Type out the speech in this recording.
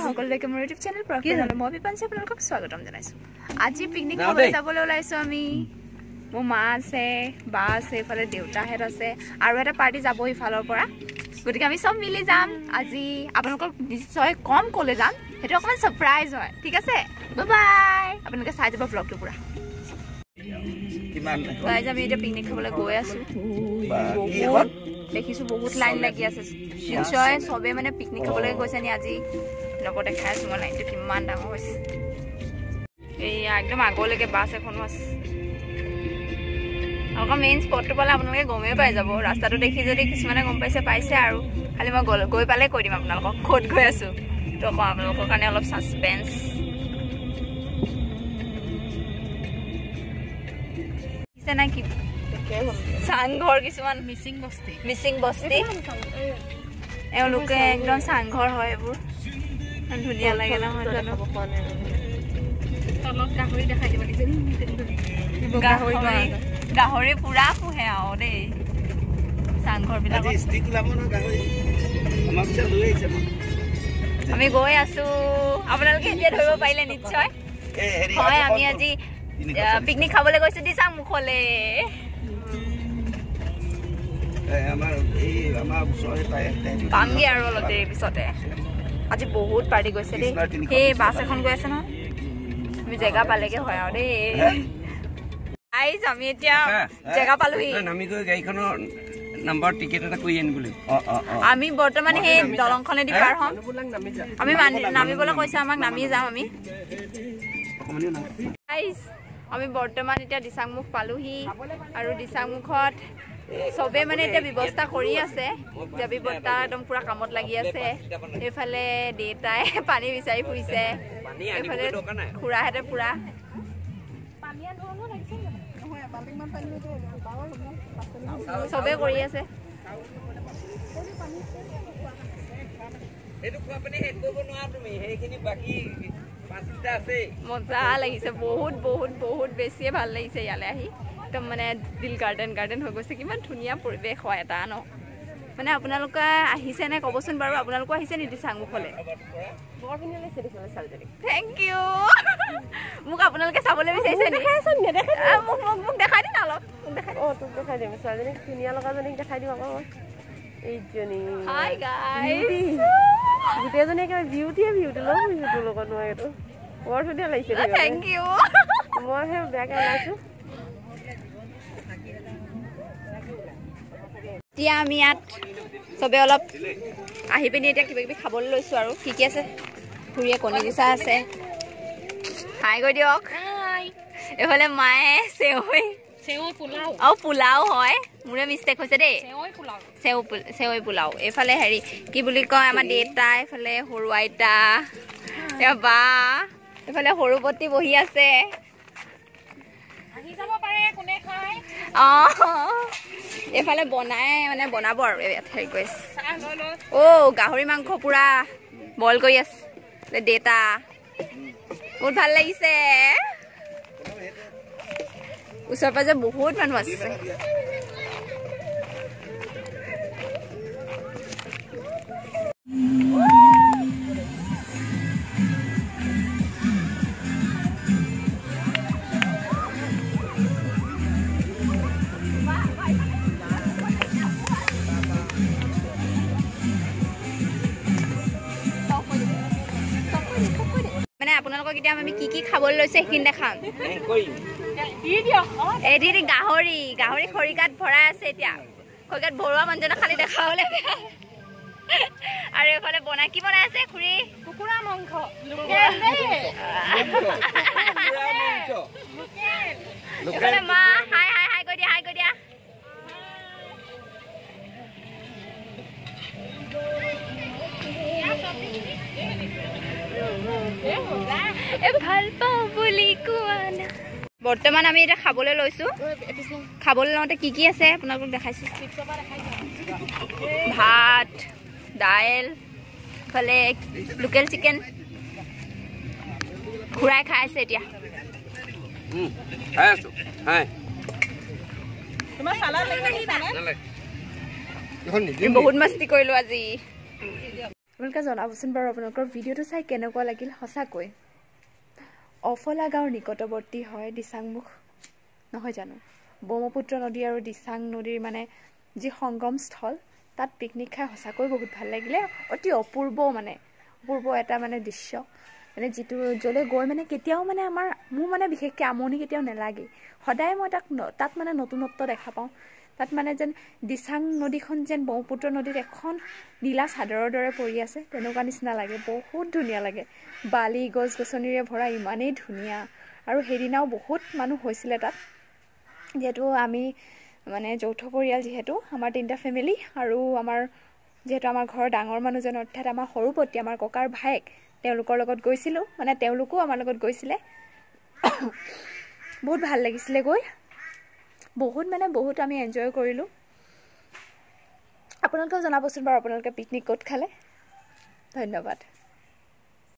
সকলোকে মোৰ YouTube channel professional মই বিপাঞ্চি আপোনালোকক স্বাগতম জনাইছো আজি পিকনিক খাবলৈ যাবলৈ ওলাইছো আমি মোৰ মা আছে বা আছে ইফালে দেউতাহেত আছে আৰু এটা পাৰ্টি যাব ইফালৰ পৰা গতিকে আমি সব মিলি যাম আজি আপোনালোকক নিশ্চয় কম কলে যাম হেতু অকমান সাৰপ্ৰাইজ হয় ঠিক আছে বাই বাই আপোনালোকে চাই যাব ব্লগটো পুৰা কিমান গাইজ আমি এটা পিকনিক খাবলৈ গৈ আছো বহুত দেখিছো বহুত লাইন লাগি আছে নিশ্চয় সবে মানে পিকনিক খাবলৈ গৈছে নি আজি লগতে দেখাই আছো মই লাইনটো কিমান ডাঙৰ হৈছে এই একদম আগলৈকে বাছ এখনো আছে আৰু মেইন স্পটটো পালে আপোনালোকে গমেই পাই যাব ৰাস্তাটো দেখি যদি কিছুমানে গম পাইছে আৰু খালি মই গৈ পালে কৈ দিম আপোনালোকক ক'ত গৈ আছো তো আপোনালোকৰ কাৰণে অলপ সাসপেন্স কিছে না কি চাংঘৰ কিছুমান মিচিং বস্তি এওঁলোকে একদম চাংঘৰ হয় এইবোৰ ধুনীয়া লাগে নহয় জানো তলত গাহৰি দেখাই দিব গাহৰি পুৰা পোহে আৰু দেই চাংঘৰ বিলাক আমি গৈ আছো আপোনালোকে এতিয়া ধৰিব পাৰিলে নিশ্চয় হয় আমি আজি পিকনিক খাবলৈ গৈছো দিছাং মুখলে পামগে আৰু অলপ দেৰি পিছতে আজি বহুত পাৰ্টি গৈছে দেই সেই বাছ এখন গৈ আছে নহয় আমি জেগা পালেগে হয় আৰু দেই গাইজ আমি এতিয়া জেগা পালোহি আমি বৰ্তমান সেই দলংখনেদি পাৰ হ'ম আমি নামিবলৈ কৈছে আমাক নামি যাম আমি গাইজ আমি বৰ্তমান এতিয়া দিছাংমুখ পালোহি আৰু দিছাংমুখত সবে মানে এতিয়া ব্যৱস্থা কৰি আছে যাবি বৰ্তা একদম পুৰা কামত লাগি আছে এইফালে দেউতাই পানী বিচাৰি ফুৰিছে এইফালে খুৰাহেঁতে পুৰা সবে কৰি আছে মজা লাগিছে বহুত বহুত বহুত বেছিয়ে ভাল লাগিছে ইয়ালৈ আহি একদম মানে দিল গাৰ্ডেন হৈ গৈছে কিমান ধুনীয়া পৰিৱেশ হয় এটা ন মানে আপোনালোকে আহিছে নে ক'বচোন বাৰু আপোনালোকো আহিছে নেকি চাংমুখলৈ থেংক ইউ মোক আপোনালোকে চাবলৈ বিচাৰিছে মোক দেখাই দিম অলপ তোক দেখাই দিম ছোৱালীজনীক ধুনীয়া লগাজনীক দেখাই দিম আকৌ এইজনী হাই গাইজ গোটেইজনী একেবাৰে বিউটি লগ হৈছে তোৰ লগত মই এইটো বৰ ধুনীয়া লাগিছে থেংক ইউ মই সেই বেয়াকে ওলাইছো এতিয়া আমি ইয়াত সবে অলপ আহি পিনি এতিয়া কিবা কিবি খাবলৈ লৈছো আৰু কি আছে খুৰীয়ে কণী দিছা আছে হাই গৈ দিয়ক এইফালে মায়ে পোলাও হয় মোৰে মিষ্টেক হৈছে দেই চেৱৈ পোলাও এইফালে হেৰি কি বুলি কয় আমাৰ দেউতা এইফালে সৰু আইতা বা এইফালে সৰুপতি বহি আছে এইফালে মানে বনাব আৰু হেৰি কৰিছে গাহৰি মাংস পুৰা বইল কৰি আছে দেউতা বহুত ভাল লাগিছে ওচৰ পাজৰে বহুত মানুহ আছে আপোনালোকক এতিয়া আমি কি খাবলৈ লৈছে সেইখিনি দেখাম এদিন গাহৰি খৰিকাত ভৰাই আছে এতিয়া খৰিকাত ভৰোৱা মানুহজনে খালি দেখাবলৈ আৰু এইফালে কি বনাই আছে খুৰী কুকুৰা মাংস মা হাই কৈ দিয়া ভাল পাওঁ বুলি কোৱা না বৰ্তমান আমি এটা খাবলৈ লৈছো খাবলৈ লওঁতে কি আছে আপোনালোকক দেখাইছো ভাত দাইল ফালে লোকেল চিকেন খুৰাই খাই আছে এতিয়া বহুত মস্তি কৰিলো আজি আপোনালোকে জনাবচোন বাৰু আপোনালোকৰ ভিডিঅ'টো চাই কেনেকুৱা লাগিল সঁচাকৈ অফলা গাঁৱৰ নিকটৱৰ্তী হয় দিচাংমুখ নহয় জানো ব্ৰহ্মপুত্ৰ নদী আৰু দিচাং নদীৰ মানে যি সংগমস্থল তাত পিকনিক খাই সঁচাকৈ বহুত ভাল লাগিলে অতি অপূৰ্ব এটা মানে দৃশ্য মানে যিটো য'লৈ গৈ মানে কেতিয়াও মানে মোৰ মানে বিশেষকৈ আমনি কেতিয়াও নালাগে সদায় মই তাত মানে নতুনত্ব দেখা পাওঁ তাত মানে যেন দিচাং নদীখন যেন ব্ৰহ্মপুত্ৰ নদীত এখন নীলা চাদৰৰ দৰে পৰি আছে তেনেকুৱা নিচিনা লাগে বহুত ধুনীয়া লাগে বালি গছ গছনিৰে ভৰা ইমানেই ধুনীয়া আৰু সেইদিনাও বহুত মানুহ হৈছিলে তাত যিহেতু আমি মানে যৌথ পৰিয়াল যিহেতু আমাৰ 3টা ফেমিলি আৰু যিহেতু আমাৰ ঘৰৰ ডাঙৰ মানুহজন অৰ্থাৎ আমাৰ সৰুপতি আমাৰ ককাৰ ভায়েক তেওঁলোকৰ লগত গৈছিলোঁ মানে তেওঁলোকো আমাৰ লগত গৈছিলে বহুত ভাল লাগিছিলে গৈ বহুত আমি এনজয় কৰিলোঁ আপোনালোকেও জনাবচোন বাৰু আপোনালোকে পিকনিক ক'ত খালে ধন্যবাদ